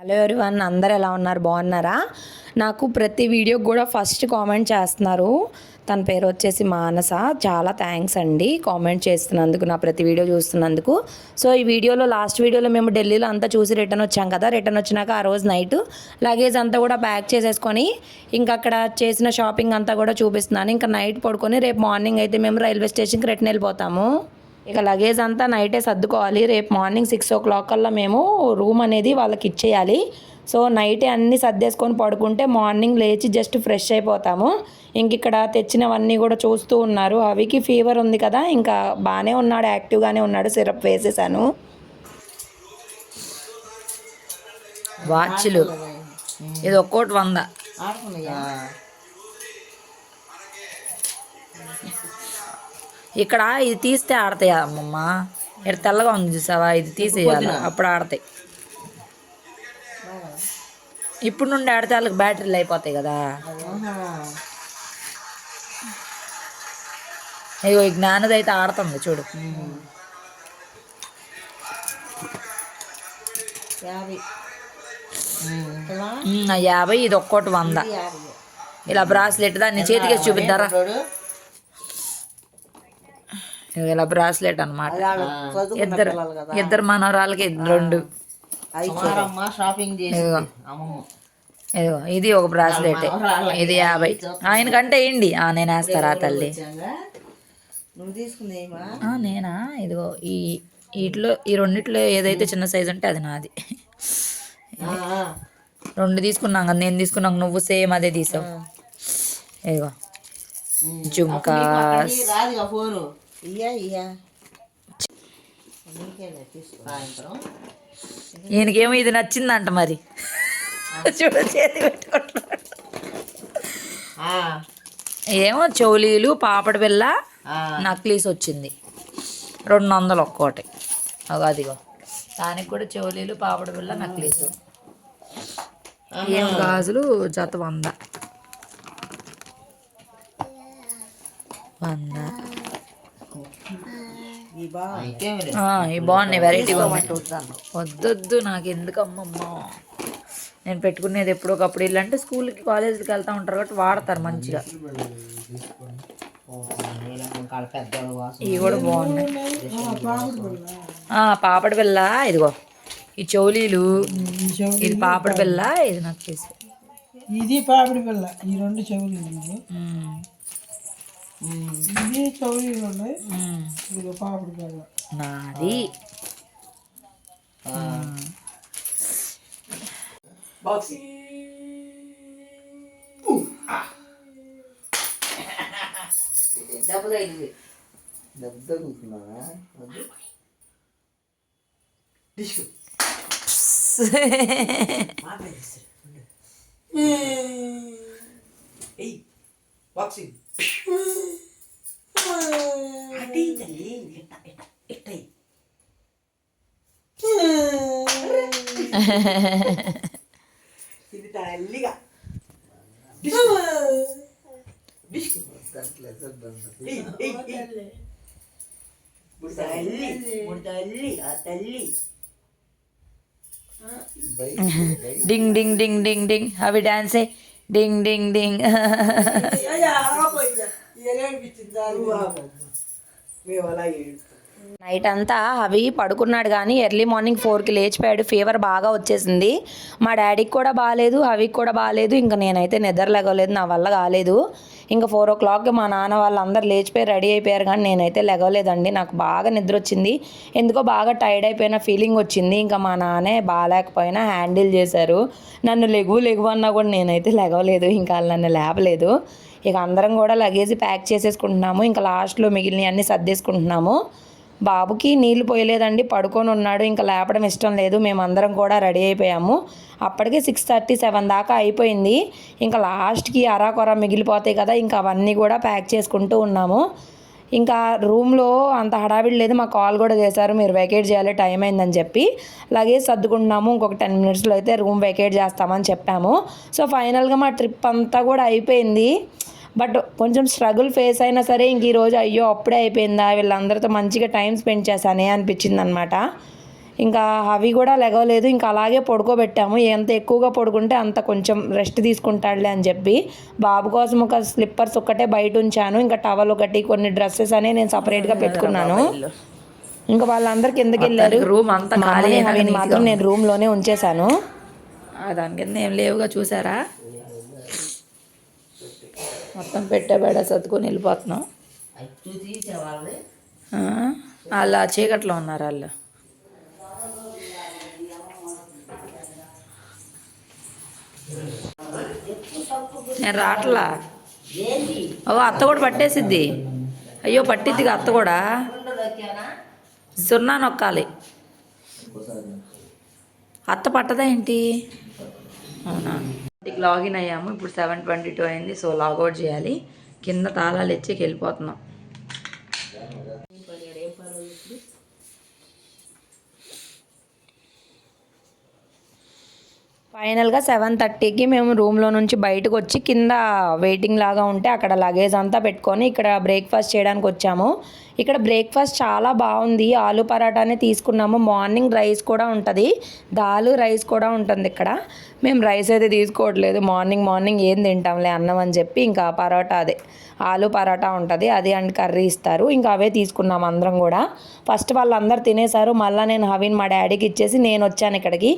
Hello everyone, అందరు ఎలా ఉన్నారు? బాగున్నారా? నాకు ప్రతి వీడియోకి కూడా ఫస్ట్ కామెంట్ చేస్తున్నారు. తన పేరు వచ్చేసి మానస. చాలా థ్యాంక్స్ అండి కామెంట్ చేస్తున్నందుకు, నా ప్రతి వీడియో చూస్తున్నందుకు. సో ఈ వీడియోలో లాస్ట్ వీడియోలో మేము ఢిల్లీలో అంతా చూసి రిటర్న్ వచ్చాం కదా. రిటర్న్ వచ్చినాక ఆ రోజు నైట్ లగేజ్ అంతా కూడా ప్యాక్ చేసేసుకొని ఇంకా అక్కడ చేసిన షాపింగ్ అంతా కూడా చూపిస్తున్నాను. ఇంకా నైట్ పడుకొని రేపు మార్నింగ్ అయితే మేము రైల్వే స్టేషన్కి రిటర్న్ వెళ్ళిపోతాము. ఇక లగేజ్ అంతా నైటే సర్దుకోవాలి. రేపు మార్నింగ్ 6 o'clock కల్లా మేము రూమ్ అనేది వాళ్ళకి ఇచ్చేయాలి. సో నైటే అన్నీ సర్దేసుకొని పడుకుంటే మార్నింగ్ లేచి జస్ట్ ఫ్రెష్ అయిపోతాము. ఇంక ఇక్కడ తెచ్చినవన్నీ కూడా చూస్తూ ఉన్నారు. అవికి ఫీవర్ ఉంది కదా, ఇంకా బాగానే ఉన్నాడు, యాక్టివ్గానే ఉన్నాడు. సిరప్ వేసేసాను. వాచ్లు ఇది ఒక్కోటి 100. ఇక్కడ ఇది తీస్తే ఆడతాయి అమ్మమ్మ. ఇక్కడ తెల్లగా ఉంది చూసావా, ఇది తీసేయాలి, అప్పుడు ఆడతాయి. ఇప్పుడు నుండి ఆడితే వాళ్ళకి బ్యాటరీలు అయిపోతాయి కదా. అయ్యో ఈ జ్ఞానది అయితే ఆడుతుంది చూడు. 50, ఇది ఒక్కోటి 100. ఇలా బ్రాస్లెట్ దాన్ని చేతికి చూపిద్దారా. ఇలా బ్రాస్లెట్ అనమాట. ఇద్దరు మనవరాలకి 2. ఇదిగో ఇది ఒక బ్రాస్లెట్, ఇది 50. ఆయనకంటే ఏంటి నేను వేస్తారా తల్లి? నేనా? ఇదిగో వీటిలో ఈ రెండిట్లో ఏదైతే చిన్న సైజు ఉంటే అది నాది. 2 తీసుకున్నాం కదా, నేను తీసుకున్నాం, నువ్వు సేమ్ అదే తీసావు. ఇదిగో జుమ్కాస్. ఈయనకేమో ఇది నచ్చిందంట మరి. చూడు చేతి పెట్టుకుంటున్నాడు. ఏమో చౌలీలు, పాపడి బిళ్ళ, నక్లీస్ వచ్చింది 200 ఒక్కోటి. అదిగో దానికి కూడా చౌలీలు, పాపడి బిళ్ళ, నక్లీసు. ఏం గాజులు జత 100. ఇవి బాగున్నాయి, వెరైటీగా ఉన్నాయి. వద్దొద్దు నాకు ఎందుకు అమ్మమ్మ. నేను పెట్టుకునేది ఎప్పుడోకప్పుడు. ఇల్లు అంటే స్కూల్కి కాలేజీకి వెళ్తూ ఉంటారు కాబట్టి వాడతారు మంచిగా. ఇవి కూడా బాగున్నాయి. పాపడి బిళ్ళ, ఇదిగో ఈ చౌలీలు, ఇది పాపడి బిళ్ళ, ఇది నాకు తీసి, ఇది పాపడి బిళ్ళ. ఈ 2 చౌలీలు, ఇది చౌలీలు ఉన్నాయి. ఇది పాపడి బిళ్ళ నాది. డింగ్ డింగ్ డింగ్ డింగ్ డింగ్. అవి డాన్సే డింగ్ డింగ్ డింగ్. నైట్ అంతా అవి పడుకున్నాడు కానీ ఎర్లీ మార్నింగ్ 4కి లేచిపోయాడు. ఫీవర్ బాగా వచ్చేసింది. మా డాడీకి కూడా బాగాలేదు, అవికి కూడా బాగాలేదు. ఇంకా నేనైతే నిద్ర లెగవలేదు, నా వల్ల కాలేదు. ఇంకా 4 o'clock మా నాన్న వాళ్ళందరూ లేచిపోయి రెడీ అయిపోయారు కానీ నేనైతే లెగవలేదండి. నాకు బాగా నిద్ర వచ్చింది, ఎందుకో బాగా టైర్డ్ అయిపోయిన ఫీలింగ్ వచ్చింది. ఇంకా మా నాన్నే బాగాలేకపోయినా హ్యాండిల్ చేశారు. నన్ను లెగువు అన్నా కూడా నేనైతే లెగవలేదు, ఇంకా వాళ్ళు నన్ను లేపలేదు. ఇక అందరం కూడా లగేజ్ ప్యాక్ చేసేసుకుంటున్నాము. ఇంకా లాస్ట్లో మిగిలినవి అన్నీ సర్దేసుకుంటున్నాము. బాబుకి నీళ్లు పోయలేదండి, పడుకొని ఉన్నాడు. ఇంకా లేపడం ఇష్టం లేదు. మేమందరం కూడా రెడీ అయిపోయాము. అప్పటికే 6:30, 7 దాకా అయిపోయింది. ఇంకా లాస్ట్కి అరాకొర మిగిలిపోతాయి కదా, ఇంకా అవన్నీ కూడా ప్యాక్ చేసుకుంటూ ఉన్నాము. ఇంకా రూమ్లో అంత హడావిడి లేదు. మా కాల్ కూడా చేశారు, మీరు వెకేట్ చేయాలి, టైం అయిందని చెప్పి. లగేజ్ సర్దుకుంటున్నాము, ఇంకొక 10 minutesలో అయితే రూమ్ వెకేట్ చేస్తామని చెప్పాము. సో ఫైనల్గా మా ట్రిప్ అంతా కూడా అయిపోయింది. బట్ కొంచెం స్ట్రగుల్ ఫేస్ అయినా సరే ఇంక ఈరోజు అయ్యో అప్పుడే అయిపోయిందా, వీళ్ళందరితో మంచిగా టైం స్పెండ్ చేశానే అనిపించింది అనమాట. ఇంకా అవి కూడా లెగవలేదు. ఇంకా అలాగే పడుకోబెట్టాము. ఎంత ఎక్కువగా పడుకుంటే అంత కొంచెం రెస్ట్ తీసుకుంటాడులే అని చెప్పి బాబు కోసం ఒక స్లిప్పర్స్ ఒక్కటే బయట ఉంచాను. ఇంకా టవల్ ఒకటి కొన్ని డ్రెస్సెస్ అని నేను సపరేట్గా పెట్టుకున్నాను. ఇంకా వాళ్ళందరూ కిందకి వెళ్ళారు. రూమ్ అంతా ఖాళీ అవి మాత్రం నేను రూమ్లోనే ఉంచేశాను. దాని కింద ఏం లేవుగా చూసారా, మొత్తం పెట్టబెడ సర్దుకొని వెళ్ళిపోతున్నాం. వాళ్ళు చీకట్లో ఉన్నారు వాళ్ళు. నేను రాట్లా. అత్త కూడా పట్టేసిద్ది. అయ్యో పట్టిద్దిగా అత్త కూడా. సున్నా నొక్కాలి. అత్త పట్టదా ఏంటి? అవునా. లాగిన్ అయ్యాము. ఇప్పుడు 7:22 అయింది. సో లాగౌట్ చేయాలి. కింద తాళాలు ఇచ్చి వెళ్ళిపోతున్నాం. ఫైనల్గా 7:30కి మేము రూమ్లో నుంచి బయటకు వచ్చి కింద వెయిటింగ్ లాగా ఉంటే అక్కడ లగేజ్ అంతా పెట్టుకొని ఇక్కడ బ్రేక్ఫాస్ట్ చేయడానికి వచ్చాము. ఇక్కడ బ్రేక్ఫాస్ట్ చాలా బాగుంది. ఆలు పరాటానే తీసుకున్నాము. మార్నింగ్ రైస్ కూడా ఉంటుంది, దాల్ రైస్ కూడా ఉంటుంది ఇక్కడ. మేము రైస్ అయితే తీసుకోవట్లేదు. మార్నింగ్ ఏం తింటాంలే అన్నం అని చెప్పి ఇంకా పరోటా అదే ఆలు పరోటా ఉంటుంది, అది అండ్ కర్రీ ఇస్తారు. ఇంకా అవే తీసుకున్నాం అందరం కూడా. ఫస్ట్ వాళ్ళందరూ తినేశారు. మళ్ళీ నేను హవీన్ మా డాడీకి ఇచ్చేసి నేను వచ్చాను ఇక్కడికి.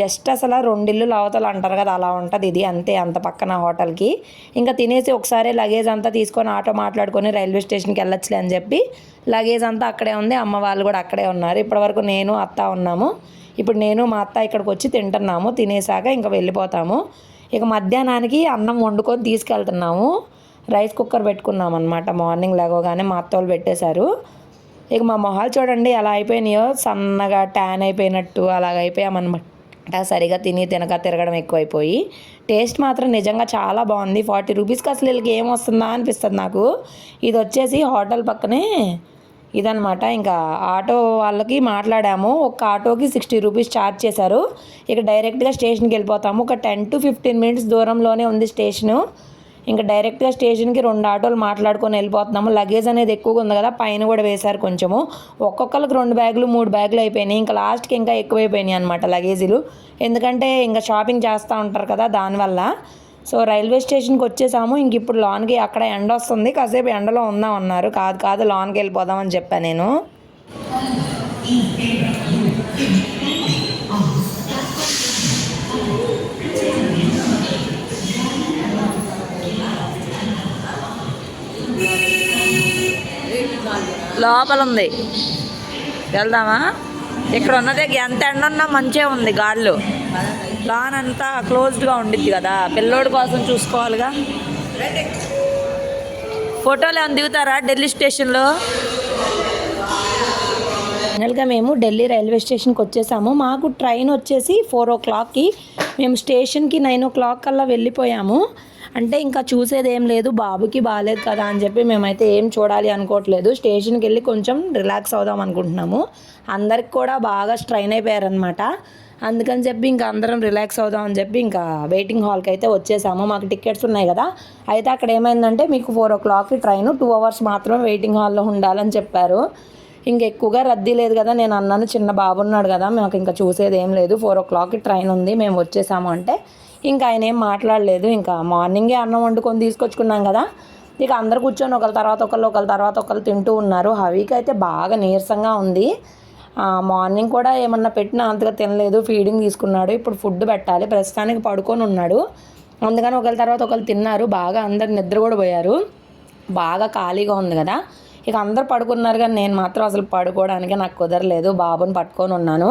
జస్ట్ అసలు 2 ఇల్లు అవతలు అంటారు కదా, అలా ఉంటుంది ఇది. అంతే, అంత పక్కన హోటల్కి. ఇంకా తినేసి ఒకసారి లగేజ్ అంతా తీసుకొని ఆటో మాట్లాడుకొని రైల్వే స్టేషన్కి వెళ్ళొచ్చులే అని చెప్పి లగేజ్ అంతా అక్కడే ఉంది. అమ్మ వాళ్ళు కూడా అక్కడే ఉన్నారు. ఇప్పటివరకు నేను అత్త ఉన్నాము. ఇప్పుడు నేను మా అత్త ఇక్కడికి వచ్చి తింటున్నాము. తినేసాక ఇంకా వెళ్ళిపోతాము. ఇక మధ్యాహ్నానికి అన్నం వండుకొని తీసుకెళ్తున్నాము. రైస్ కుక్కర్ పెట్టుకున్నాం అనమాట. మార్నింగ్ లేవగానే మా అత్త వాళ్ళు పెట్టేశారు. ఇక మా మొహాలు చూడండి ఎలా అయిపోయినాయో, సన్నగా ట్యాన్ అయిపోయినట్టు అలాగ అయిపోయామన్నమాట. సరిగా తినక తిరగడం ఎక్కువైపోయి. టేస్ట్ మాత్రం నిజంగా చాలా బాగుంది. 40 రూపీస్కి అసలు వీళ్ళకి ఏం వస్తుందా అనిపిస్తుంది నాకు. ఇది వచ్చేసి హోటల్ పక్కనే ఇదనమాట. ఇంకా ఆటో వాళ్ళకి మాట్లాడాము. ఒక ఆటోకి 60 రూపీస్ ఛార్జ్ చేశారు. ఇక డైరెక్ట్గా స్టేషన్కి వెళ్ళిపోతాము. ఒక 10 to 15 మినిట్స్ దూరంలోనే ఉంది స్టేషను. ఇంకా డైరెక్ట్గా స్టేషన్కి 2 ఆటోలు మాట్లాడుకొని వెళ్ళిపోతున్నాము. లగేజ్ అనేది ఎక్కువగా ఉంది కదా, పైన కూడా వేశారు కొంచెము. ఒక్కొక్కరికి 2 బ్యాగులు 3 బ్యాగులు అయిపోయినాయి. ఇంకా లాస్ట్కి ఇంకా ఎక్కువైపోయినాయి అనమాట లగేజీలు. ఎందుకంటే ఇంకా షాపింగ్ చేస్తూ ఉంటారు కదా దానివల్ల. సో రైల్వే స్టేషన్కి వచ్చేసాము. ఇంక ఇప్పుడు లాన్కి అక్కడ ఎండ వస్తుంది, కాసేపు ఎండలో ఉందాం అన్నారు. కాదు లాన్కి వెళ్ళిపోదామని చెప్పాను నేను. లోపల ఉంది, వెళ్దామా? ఇక్కడ ఉన్నదే ఎంత ఎండ ఉన్నా మంచిగా ఉంది గాల్లో. లాన్ అంతా క్లోజ్డ్గా ఉండిద్ది కదా, పిల్లోడి కోసం చూసుకోవాలిగా. ఫోటోలు ఏమైనా దిగుతారా ఢిల్లీ స్టేషన్లో? ఫైనల్గా మేము ఢిల్లీ రైల్వే స్టేషన్కి వచ్చేసాము. మాకు ట్రైన్ వచ్చేసి 4 o'clockకి. మేము స్టేషన్కి 9 o'clock కల్లా వెళ్ళిపోయాము. అంటే ఇంకా చూసేది ఏం లేదు, బాబుకి బాగాలేదు కదా అని చెప్పి మేమైతే ఏం చూడాలి అనుకోవట్లేదు. స్టేషన్కి వెళ్ళి కొంచెం రిలాక్స్ అవుదాం అనుకుంటున్నాము. అందరికి కూడా బాగా స్ట్రైన్ అయిపోయారనమాట. అందుకని చెప్పి ఇంకా అందరం రిలాక్స్ అవుదాం అని చెప్పి ఇంకా వెయిటింగ్ హాల్కి అయితే వచ్చేసాము. మాకు టికెట్స్ ఉన్నాయి కదా. అయితే అక్కడ ఏమైందంటే మీకు 4 o'clockకి ట్రైన్ 2 hours మాత్రమే వెయిటింగ్ హాల్లో ఉండాలని చెప్పారు. ఇంక ఎక్కువగా రద్దీ లేదు కదా. నేను అన్నాను చిన్న బాబు ఉన్నాడు కదా, మాకు ఇంకా చూసేది ఏం లేదు, 4 o'clockకి ట్రైన్ ఉంది, మేము వచ్చేసాము అంటే ఇంకా ఆయన ఏం మాట్లాడలేదు. ఇంకా మార్నింగే అన్నం వండుకొని తీసుకొచ్చుకున్నాం కదా. ఇక అందరు కూర్చొని ఒకరి తర్వాత ఒకరు తింటూ ఉన్నారు. హవీకి అయితే బాగా నీరసంగా ఉంది. మార్నింగ్ కూడా ఏమన్నా పెట్టినా అంతగా తినలేదు, ఫీడింగ్ తీసుకున్నాడు. ఇప్పుడు ఫుడ్ పెట్టాలి. ప్రస్తుతానికి పడుకొని ఉన్నాడు. అందుకని ఒకరి తర్వాత ఒకరు తిన్నారు. బాగా అందరు నిద్ర కూడా పోయారు. బాగా ఖాళీగా ఉంది కదా. ఇక అందరు పడుకున్నారు కానీ నేను మాత్రం అసలు పడుకోవడానికి నాకు కుదరలేదు. బాబుని పట్టుకొని ఉన్నాను.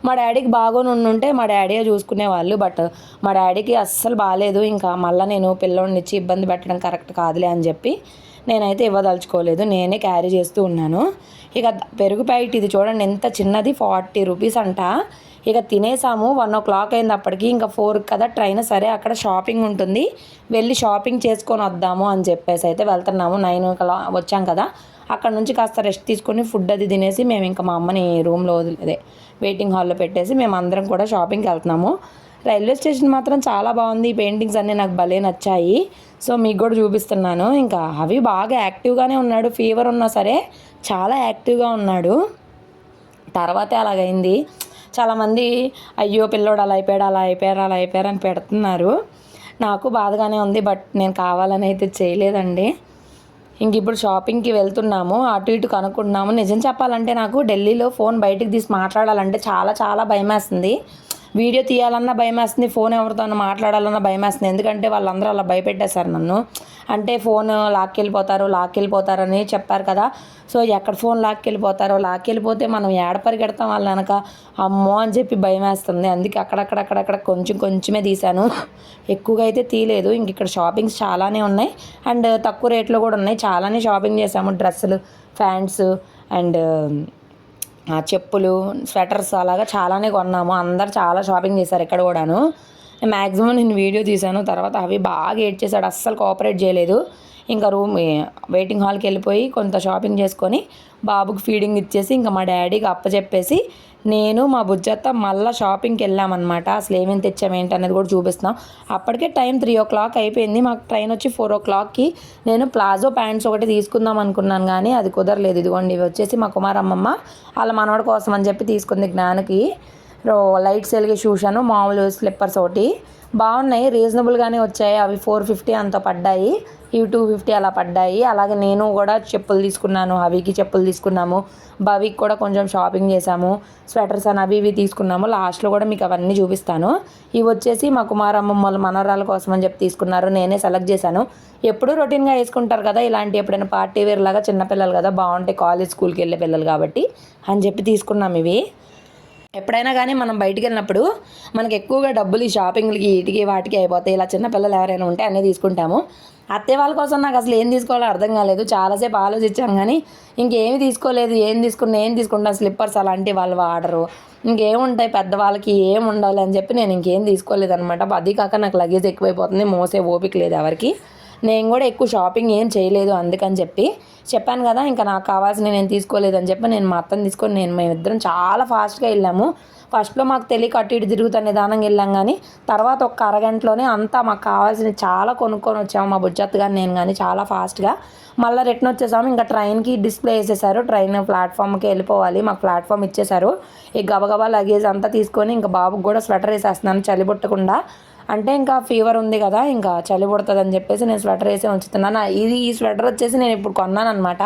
మా డాడీకి బాగోని ఉంటే మా డాడీయే చూసుకునేవాళ్ళు. బట్ మా డాడీకి అస్సలు బాగాలేదు. ఇంకా మళ్ళీ నేను పిల్లోడిని ఇచ్చి ఇబ్బంది పెట్టడం కరెక్ట్ కాదులే అని చెప్పి నేనైతే ఇవ్వదలుచుకోలేదు. నేనే క్యారీ చేస్తూ ఉన్నాను. ఇక పెరుగు ప్యాకెట్ ఇది చూడండి ఎంత చిన్నది, 40 రూపీస్ అంట. ఇక తినేసాము. 1 o'clock అయింది అప్పటికి. ఇంకా 4 కదా ట్రైన్. సరే అక్కడ షాపింగ్ ఉంటుంది, వెళ్ళి షాపింగ్ చేసుకొని వద్దాము అని చెప్పేసి అయితే వెళ్తున్నాము. 9 వచ్చాం కదా. అక్కడ నుంచి కాస్త రెస్ట్ తీసుకొని ఫుడ్ అది తినేసి మేము ఇంకా మా అమ్మని రూమ్లో వెయిటింగ్ హాల్లో పెట్టేసి మేము అందరం కూడా షాపింగ్కి వెళ్తున్నాము. రైల్వే స్టేషన్ మాత్రం చాలా బాగుంది. ఈ పెయింటింగ్స్ అన్నీ నాకు భలే నచ్చాయి. సో మీకు కూడా చూపిస్తున్నాను. ఇంకా అవి బాగా యాక్టివ్గానే ఉన్నాడు. ఫీవర్ ఉన్నా సరే చాలా యాక్టివ్గా ఉన్నాడు. తర్వాతే అలాగైంది. చాలామంది అయ్యో పిల్లోడు అలా అయిపోయారు అని పెడుతున్నారు. నాకు బాధగానే ఉంది, బట్ నేను కావాలని అయితే చేయలేదండి. ఇంక ఇప్పుడు షాపింగ్కి వెళ్తున్నాము, అటు ఇటు కనుక్కున్నాము. నిజం చెప్పాలంటే నాకు ఢిల్లీలో ఫోన్ బయటికి తీసి మాట్లాడాలంటే చాలా భయం వేస్తుంది. వీడియో తీయాలన్నా భయం వేస్తుంది, ఫోన్ ఎవరితో మాట్లాడాలన్నా భయం వేస్తుంది. ఎందుకంటే వాళ్ళందరూ అలా భయపెట్టేశారు నన్ను. అంటే ఫోన్ లాక్కెళ్ళిపోతారని చెప్పారు కదా. సో ఎక్కడ ఫోన్ లాక్కెళ్ళిపోతే మనం ఏడ పరిగెడతాం వాళ్ళ వెనక, అమ్మో అని చెప్పి భయం వేస్తుంది. అందుకే అక్కడక్కడ కొంచెమే తీశాను, ఎక్కువగా అయితే తీయలేదు. ఇంక ఇక్కడ షాపింగ్స్ చాలానే ఉన్నాయి అండ్ తక్కువ రేట్లో కూడా ఉన్నాయి. చాలానే షాపింగ్ చేసాము, డ్రెస్సులు, ప్యాంట్స్ అండ్ చెప్పులు, స్వెటర్స్ అలాగా చాలానే కొన్నాము. అందరు చాలా షాపింగ్ చేశారు ఇక్కడ కూడాను. మ్యాక్సిమం నేను వీడియో తీశాను. తర్వాత అవి బాగా ఏడ్చేసాడు, అస్సలు కోఆపరేట్ చేయలేదు. ఇంకా వెయిటింగ్ హాల్కి వెళ్ళిపోయి కొంత షాపింగ్ చేసుకొని బాబుకి ఫీడింగ్ ఇచ్చేసి ఇంకా మా డాడీకి అప్పచెప్పేసి నేను మా బుజ్జత్త మళ్ళీ షాపింగ్కి వెళ్ళామన్నమాట. అసలు ఏమేమి తెచ్చామేంటి అనేది కూడా చూపిస్తున్నాం. అప్పటికే టైం 3 o'clock అయిపోయింది. మాకు ట్రైన్ వచ్చి 4 o'clockకి. నేను ప్లాజో ప్యాంట్స్ ఒకటి తీసుకుందాం అనుకున్నాను కానీ అది కుదరలేదు. ఇదిగోండి ఇవి వచ్చేసి మా కుమారమ్మమ్మ వాళ్ళ మనవడి కోసం అని చెప్పి తీసుకుంది. జ్ఞానకి లైట్స్ వెలిగే షూస్ అను మామూలు స్లిప్పర్స్ ఒకటి బాగున్నాయి, రీజనబుల్గానే వచ్చాయి. అవి 450 అంత పడ్డాయి, ఇవి 250 అలా పడ్డాయి. అలాగే నేను కూడా చెప్పులు తీసుకున్నాను, హవికి చెప్పులు తీసుకున్నాము, భవికి కూడా కొంచెం షాపింగ్ చేసాము, స్వెటర్స్ అని అవి ఇవి తీసుకున్నాము. లాస్ట్లో కూడా మీకు అవన్నీ చూపిస్తాను. ఇవి వచ్చేసి మా కుమారమ్మ వాళ్ళ మనవరాల కోసం అని చెప్పి తీసుకున్నారు, నేనే సెలెక్ట్ చేశాను. ఎప్పుడూ రొటీన్గా వేసుకుంటారు కదా, ఇలాంటి ఎప్పుడైనా పార్టీ వేర్ లాగా చిన్నపిల్లలు కదా బాగుంటాయి, కాలేజ్ స్కూల్కి వెళ్ళే పిల్లలు కాబట్టి అని చెప్పి తీసుకున్నాం. ఇవి ఎప్పుడైనా కానీ మనం బయటికి వెళ్ళినప్పుడు మనకి ఎక్కువగా డబ్బులు ఈ షాపింగ్లకి వీటికి వాటికి అయిపోతాయి. ఇలా చిన్నపిల్లలు ఎవరైనా ఉంటే అన్నీ తీసుకుంటాము. అత్తయ్య వాళ్ళ కోసం నాకు అసలు ఏం తీసుకోవాలో అర్థం కాలేదు. చాలాసేపు ఆలోచించాం కానీ ఇంకేమి తీసుకోలేదు. ఏం తీసుకుంటాను, స్లిప్పర్స్ అలాంటివి వాళ్ళు వాడరు, ఇంకేముంటాయి పెద్దవాళ్ళకి ఏం ఉండాలి అని చెప్పి నేను ఇంకేం తీసుకోలేదు అనమాట. అది కాక నాకు లగేజ్ ఎక్కువైపోతుంది, మోసే ఓపిక లేదు ఎవరికి. నేను కూడా ఎక్కువ షాపింగ్ ఏం చేయలేదు అందుకని చెప్పి చెప్పాను కదా. ఇంకా నాకు కావాల్సిన నేను తీసుకోలేదని చెప్పి నేను మా అత్తని తీసుకొని మేమిద్దరం చాలా ఫాస్ట్గా వెళ్ళాము. ఫస్ట్లో మాకు తెలియక అటు ఇటు తిరుగుతాను నిదానంగా వెళ్ళాం కానీ తర్వాత ఒక అరగంటలోనే అంతా మాకు కావాల్సినవి చాలా కొనుక్కొని వచ్చాము. మా బుజ్జత్ కానీ నేను కానీ చాలా ఫాస్ట్గా మళ్ళీ రిటర్న్ వచ్చేసాము. ఇంకా ట్రైన్కి డిస్ప్లే వేసేసారు, ట్రైన్ ప్లాట్ఫామ్కి వెళ్ళిపోవాలి, మాకు ప్లాట్ఫామ్ ఇచ్చేసారు. ఈ గబగబా లగేజ్ అంతా తీసుకొని ఇంకా బాబుకి కూడా స్వెటర్ వేసేస్తున్నాను చలి పుట్టకుండా. అంటే ఇంకా ఫీవర్ ఉంది కదా, ఇంకా చలి పుడుతుంది అని చెప్పేసి నేను స్వెటర్ వేసి ఉంచుతున్నాను. ఈ స్వెటర్ వచ్చేసి నేను ఇప్పుడు కొన్నాను అనమాట,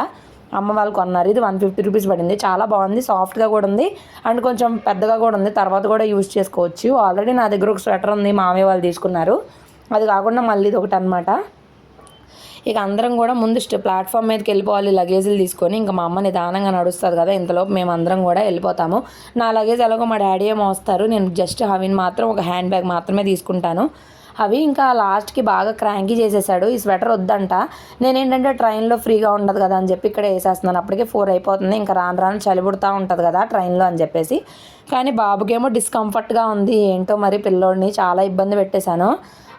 అమ్మ వాళ్ళు కొన్నారు. ఇది 150 రూపీస్ పడింది. చాలా బాగుంది, సాఫ్ట్గా కూడా ఉంది అండ్ కొంచెం పెద్దగా కూడా ఉంది, తర్వాత కూడా యూజ్ చేసుకోవచ్చు. ఆల్రెడీ నా దగ్గర ఒక స్వెటర్ ఉంది, మామయ్య వాళ్ళు తీసుకున్నారు. అది కాకుండా మళ్ళీ ఇది ఒకటి అనమాట. ఇక అందరం కూడా ముందు ప్లాట్ఫామ్ మీదకి వెళ్ళిపోవాలి లగేజీలు తీసుకొని. ఇంకా మా అమ్మ నిదానంగా నడుస్తుంది కదా, ఇంతలోపు మేము అందరం కూడా వెళ్ళిపోతాము. నా లగేజ్ ఎలాగో మా డాడీ ఏమో వస్తారు, నేను జస్ట్ హవిని మాత్రం ఒక హ్యాండ్ బ్యాగ్ మాత్రమే తీసుకుంటాను. అవి ఇంకా లాస్ట్కి బాగా క్రాంకీ చేసేసాడు, ఈ స్వెటర్ వద్దంట. నేనేంటంటే ట్రైన్లో ఫ్రీగా ఉండదు కదా అని చెప్పి ఇక్కడ వేసేస్తున్నాను. అప్పటికే 4 అయిపోతుంది, ఇంకా రాను చలి పుడుతూ ఉంటుంది కదా ట్రైన్లో అని చెప్పేసి. కానీ బాబుకేమో డిస్కంఫర్ట్గా ఉంది, ఏంటో మరి పిల్లోడిని చాలా ఇబ్బంది పెట్టేశాను.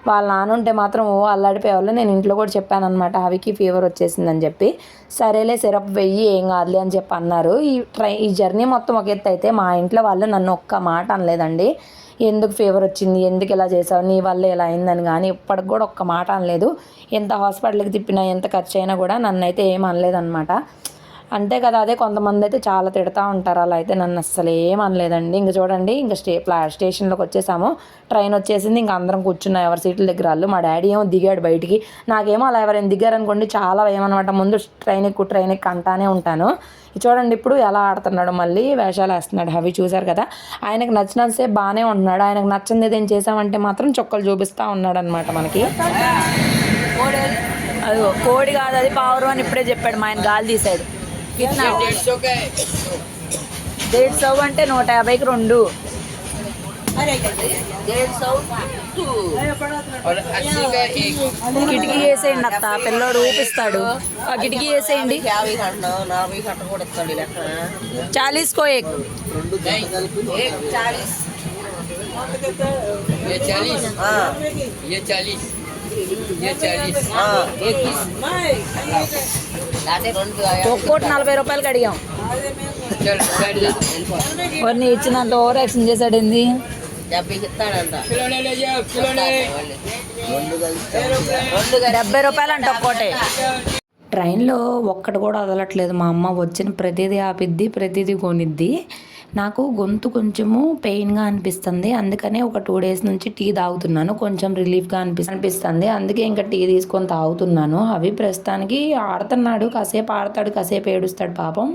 వాళ్ళ నాన్న ఉంటే మాత్రం అల్లాడిపోయేవాళ్ళు. నేను ఇంట్లో కూడా చెప్పాను అనమాట, అవికి ఫీవర్ వచ్చేసిందని చెప్పి. సరేలే సిరప్ వెయ్యి ఏం కాదులే అని చెప్పి అన్నారు. ఈ జర్నీ మొత్తం ఒక ఎత్తు అయితే మా ఇంట్లో వాళ్ళు నన్ను ఒక్క మాట అనలేదండి. ఎందుకు ఫీవర్ వచ్చింది, ఎందుకు ఇలా చేసావు, నీ వల్ల ఇలా అయిందని కానీ ఇప్పటికి కూడా ఒక్క మాట అనలేదు. ఎంత హాస్పిటల్కి తిప్పినా ఎంత ఖర్చు అయినా కూడా నన్ను అయితే ఏం అనలేదన్నమాట. అంతే కదా, అదే కొంతమంది అయితే చాలా తిడతా ఉంటారు, అలా అయితే నన్ను అస్సలు ఏం అనలేదండి. ఇంక చూడండి, ఇంకా స్టేషన్లోకి వచ్చేసాము, ట్రైన్ వచ్చేసింది. ఇంకా అందరం కూర్చున్నాం ఎవరి సీట్ల దగ్గర వాళ్ళు. మా డాడీ ఏమో దిగాడు బయటికి, నాకేమో అలా ఎవరైనా దిగారనుకోండి చాలా ఏమన్నమాట, ముందు ట్రైన్ ఎక్కు అంటానే ఉంటాను. చూడండి ఇప్పుడు ఎలా ఆడుతున్నాడు, మళ్ళీ వేషాలు వేస్తున్నాడు. అవి చూశారు కదా, ఆయనకు నచ్చినంతసేపు బాగానే ఉంటున్నాడు, ఆయనకు నచ్చింది ఏదైనా చేసామంటే మాత్రం చొక్కలు చూపిస్తూ ఉన్నాడు అనమాట మనకి. అది కోడి కాదు, అది పావురం అని ఇప్పుడే చెప్పాడు మా ఆయన, గాలి తీసాడు. 150 అంటే 150కి 2. కిటికీ వేసేయండి అత్త, పిల్లోడు ఊపిస్తాడు. ఆ కిటికీ వేసేయండి. 40 को 1. ये 40 ఒక్కోటి 40 రూపాయలకి అడిగాం. కొన్ని ఇచ్చినంత ఓవర్ యాక్షన్ చేశాడు. ఏంది 70 రూపాయలు అంట ఒక్కోటే. ట్రైన్లో ఒక్కటి కూడా వదలట్లేదు. మా అమ్మ వచ్చిన ప్రతిదీ ఆపిద్ది, ప్రతిదీ కొనిద్ది. నాకు గొంతు కొంచెము పెయిన్గా అనిపిస్తుంది, అందుకనే ఒక 2 డేస్ నుంచి టీ తాగుతున్నాను. కొంచెం రిలీఫ్గా అనిపిస్తుంది, అందుకే ఇంకా టీ తీసుకొని తాగుతున్నాను. అవి ప్రస్తుతానికి ఆడుతున్నాడు, కాసేపు ఆడతాడు, కాసేపు ఏడుస్తాడు. పాపం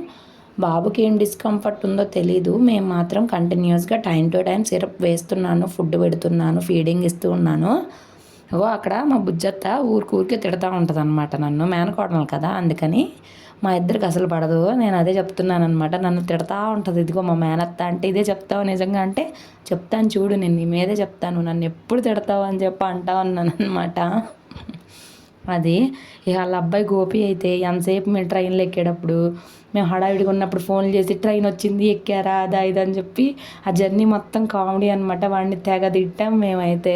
బాబుకి ఏం డిస్కంఫర్ట్ ఉందో తెలీదు. మేము మాత్రం కంటిన్యూస్గా టైం టు టైం సిరప్ వేస్తున్నాను, ఫుడ్ పెడుతున్నాను, ఫీడింగ్ ఇస్తూ ఉన్నాను. అక్కడ మా బుజ్జత్త ఊరికి తిడతా ఉంటుంది అనమాట నన్ను, మేనకోడలు కదా, అందుకని మా ఇద్దరికి అసలు పడదు. నేను అదే చెప్తున్నాను అనమాట, నన్ను తిడతా ఉంటుంది. ఇదిగో మా మేనత్త అంటే ఇదే చెప్తావు నిజంగా అంటే, చెప్తాను చూడు, నేను నీ మీదే చెప్తాను, నన్ను ఎప్పుడు తిడతావు అని చెప్పి అంటా ఉన్నాను అనమాట. అది ఇక వాళ్ళ అబ్బాయి గోపి అయితే ఎంతసేపు మేము ట్రైన్లో ఎక్కేటప్పుడు మేము హడావిడిగా ఉన్నప్పుడు ఫోన్లు చేసి ట్రైన్ వచ్చింది ఎక్కారా అదా ఇది అని చెప్పి ఆ జర్నీ మొత్తం కామెడీ అనమాట. వాడిని తెగ తిట్టాం మేమైతే.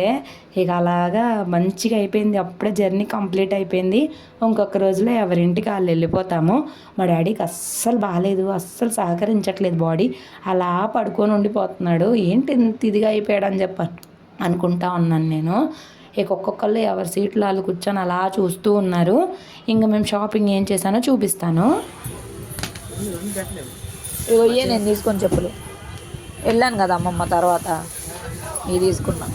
ఇక అలాగా మంచిగా అయిపోయింది, అప్పుడే జర్నీ కంప్లీట్ అయిపోయింది. ఇంకొక రోజులో ఎవరింటికి వాళ్ళు వెళ్ళిపోతాము. మా డాడీకి అస్సలు బాగాలేదు, అస్సలు సహకరించట్లేదు బాడీ, అలా పడుకొని ఉండిపోతున్నాడు. ఏంటి ఇంత ఇదిగా అయిపోయాడు అని చెప్పి అనుకుంటా ఉన్నాను నేను. ఇక ఒక్కొక్కళ్ళు ఎవరి సీట్లు వాళ్ళు కూర్చొని అలా చూస్తూ ఉన్నారు. ఇంకా మేము షాపింగ్ ఏం చేశానో చూపిస్తాను. ఇవయ్యే నేను తీసుకొని చెప్పులు వెళ్ళాను కదా అమ్మమ్మ, తర్వాత ఇవి తీసుకున్నా.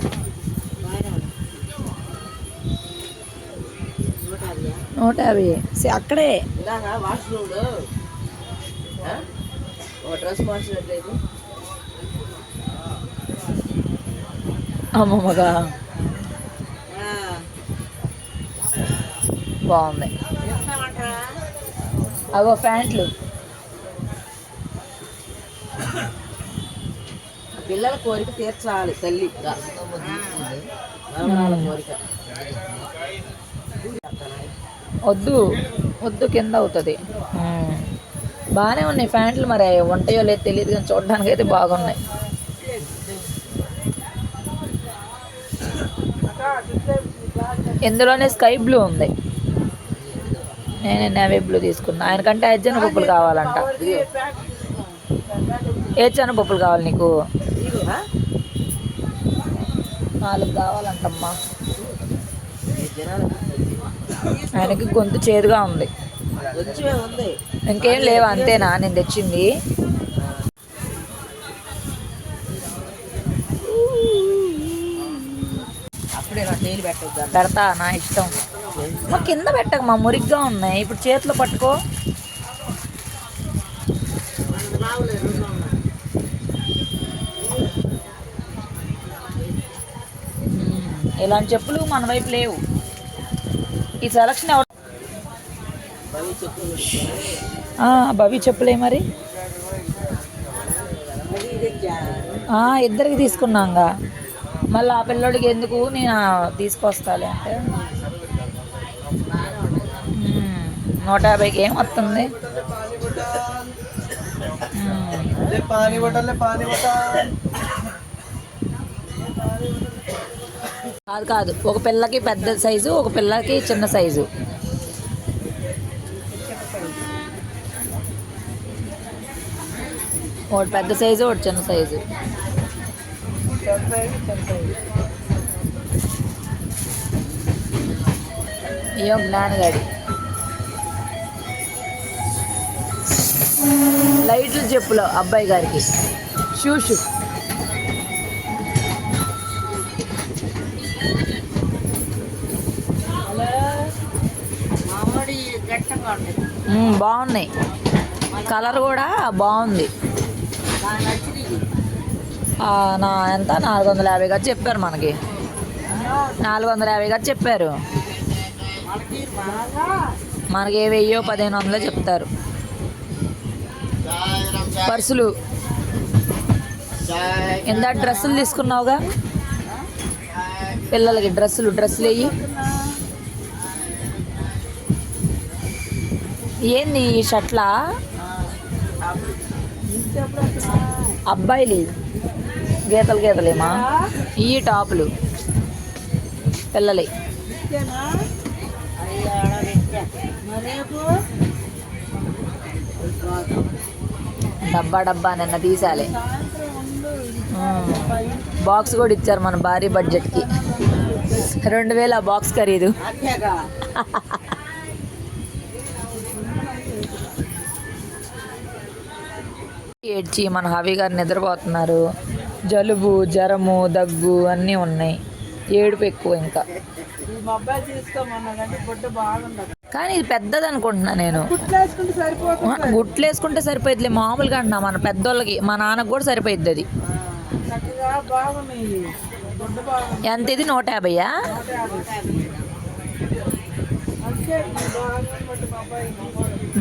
నూట 150 అక్కడే అమ్మమ్మగా బాగుంది. అవో ప్యాంట్లు పిల్లల కోరిక తీర్చాలి తల్లి కోరిక. వద్దు కింద అవుతుంది. బాగానే ఉన్నాయి ప్యాంట్లు, మరి ఉంటాయో లేదు తెలియదు కానీ చూడడానికి అయితే బాగున్నాయి. ఇందులోనే స్కై బ్లూ ఉంది, నేను నేవీ బ్లూ తీసుకున్నా. ఆయనకంటే అజ్జన పప్పులు కావాలంట. ఏ పప్పులు కావాలి నీకు? 4 కావాలంటమ్మా. ఆయనకి గొంతు చేదుగా ఉంది. ఇంకేం లేవా? అంతేనా నేను తెచ్చింది? పెడతా, నా ఇష్టం. మా కింద పెట్టక, మా మురిగ్గా ఉన్నాయి. ఇప్పుడు చేతిలో పట్టుకో. ఇలాంటి చెప్పులు మన వైపు లేవు. ఈ సెలక్షన్ ఎవరు? భవి చెప్పులే మరి. ఇద్దరికి తీసుకున్నాంగా, మళ్ళీ ఆ పిల్లోడికి ఎందుకు, నేను తీసుకొస్తాలే అంటే 150కి ఏం వస్తుంది? కాదు, ఒక పిల్లకి పెద్ద సైజు, ఒక పిల్లకి చిన్న సైజు. ఒకటి పెద్ద సైజు, ఒకటి చిన్న సైజు. ఏం జ్ఞానగాడి లైట్లు చెప్పులు అబ్బాయి గారికి. షూ బాగున్నాయి, కలర్ కూడా బాగుంది. ఎంత 450 కదా చెప్పారు మనకి, 450 కదా చెప్పారు. మనకి 1000-1500 చెప్తారు. పర్సులు ఎంత? డ్రెస్సులు తీసుకున్నావుగా పిల్లలకి, డ్రెస్సులు వేయి. ఏంది ఈ షర్ట్లా? అబ్బాయిలు గీతలేమా? ఈ టాపులు పిల్లలే. డబ్బా నిన్న తీసాలి. బాక్స్ కూడా ఇచ్చారు మన భారీ బడ్జెట్కి. 2000 ఆ బాక్స్ ఖరీదు. ఏడ్చి మన హవి గారు నిద్రపోతున్నారు. జలుబు, జ్వరము, దగ్గు అన్నీ ఉన్నాయి. ఏడుపు ఎక్కువ ఇంకా. ఈ మొబైల్ తీసుకోమన్నాడంటే గుడ్డ బాగుండదు. కానీ ఇది పెద్దది అనుకుంటున్నా నేను. కుట్లేసుకుంటే సరిపోతుంది. గుట్లు వేసుకుంటే సరిపోయిద్దిలే, మామూలుగా అంటున్నా మన పెద్దోళ్ళకి, మా నాన్నకు కూడా సరిపోయిద్ది అది. చక్కగా బాగున్నాయి. గుడ్డ బాగుంది. ఎంత ఇది? 150. అంతే బాగుంది మొబైల్.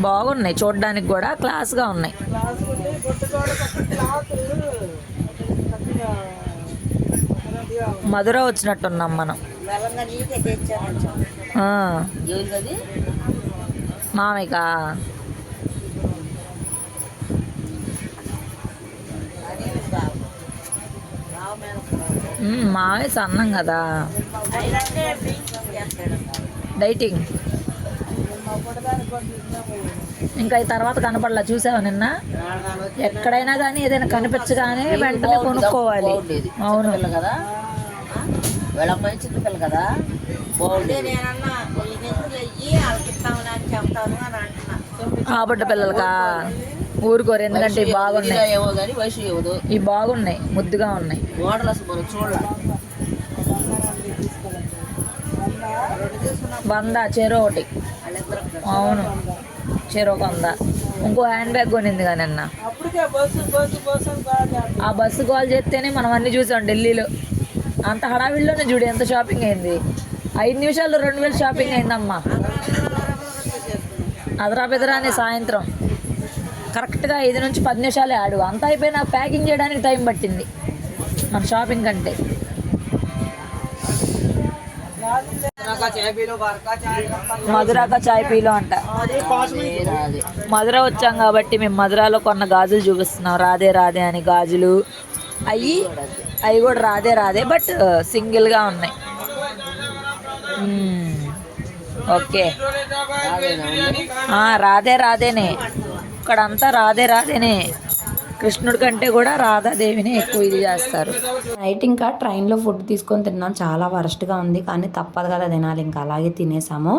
బాగున్నాయి చూడడానికి కూడా, క్లాస్గా ఉన్నాయి. రాసుకుంటే గుడ్డ కూడా క్లాత్ చక్కగా మధుర వచ్చినట్టున్నాం మనం. బలంగా నీకే తెచ్చాను. ఆ, ఎవరిది? మామిక మావే సన్నం కదా, డైటింగ్. ఇంకా ఈ తర్వాత కనపడలా, చూసావా నిన్న? ఎక్కడైనా కానీ ఏదైనా కనిపించగానే వెంటనే కొనుక్కోవాలి. అవును కదా, వెళ్ళమ్మ చిన్నపిల్ల కదా, బాగుంది. నేనన్నా వాళ్ళకి ఇస్తామని అని చెప్తాను అని అంటున్నా. ఆబడ్డ పిల్లలకా ఊరుకోరు, ఎందుకంటే ఇవి బాగున్నాయి. ఏమో కానీ వయసు ఇవ్వదు. ఇవి బాగున్నాయి, ముద్దుగా ఉన్నాయి. మోడల్ అసలు మనం చూడాలి. 100 చెరో ఒకటి. అవును, చెరో 100. ఇంకో హ్యాండ్ బ్యాగ్ కొనింది కానీ నిన్న. అప్పటికే బస్సు బస్సు బస్సు అని కాదు. ఆ బస్సు కాల్ చేస్తేనే మనం అన్ని చూసాం ఢిల్లీలో. అంత హడావిడిలోనే చూడు ఎంత షాపింగ్ అయింది. 5 నిమిషాల్లో 2000 షాపింగ్ అయిందమ్మా. అదరా బెదరా అని సాయంత్రం కరెక్ట్గా 5 నుంచి 10 నిమిషాలే ఆడు. అంతా అయిపోయినా ప్యాకింగ్ చేయడానికి టైం పట్టింది మన షాపింగ్ కంటే. మధురాక చాయ్ పీలో అంట. మధుర వచ్చాం కాబట్టి మేము మధురాలో కొన్న గాజులు చూపిస్తున్నాం. రాధే రాధే అని గాజులు. అవి కూడా రాధే బట్ సింగిల్గా ఉన్నాయి. ఓకే, రాధేనే ఇక్కడంతా రాధేనే. కృష్ణుడి కంటే కూడా రాధాదేవిని ఎక్కువ ఇది చేస్తారు. నైట్ ఇంకా ట్రైన్లో ఫుడ్ తీసుకొని తిన్నాం. చాలా వరస్ట్గా ఉంది, కానీ తప్పదు కదా తినాలి. ఇంకా అలాగే తినేసాము.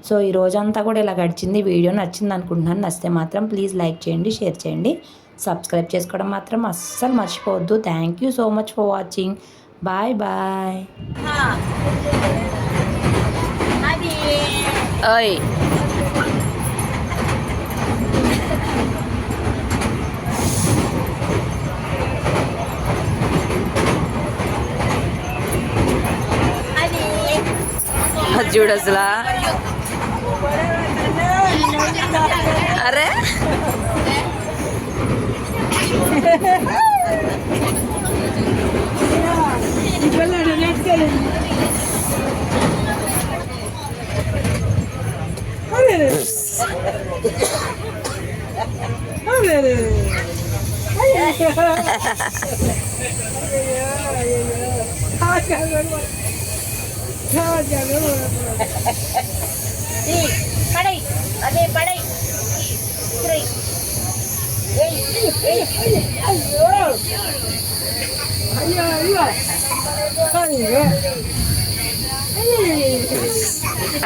సో ఈ రోజంతా కూడా ఇలా గడిచింది. వీడియో నచ్చింది అనుకుంటున్నాను. నచ్చితే మాత్రం ప్లీజ్ లైక్ చేయండి, షేర్ చేయండి, సబ్స్క్రైబ్ చేసుకోవడం మాత్రం అస్సలు మర్చిపోవద్దు. Thank you so much for watching. Bye bye. ఓయ్ చూడు అసలు. అరే పడై అదే పడై.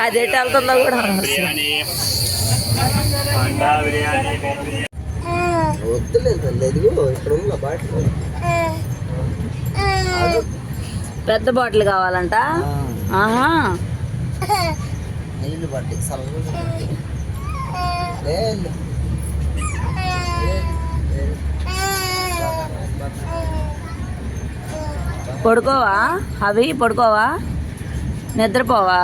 అదేంటి వెళ్తుందో కూడా పెద్ద బాటిల్ కావాలంట. ఆహా, పడుకోవా అవి? పడుకోవా? నిద్రపోవా?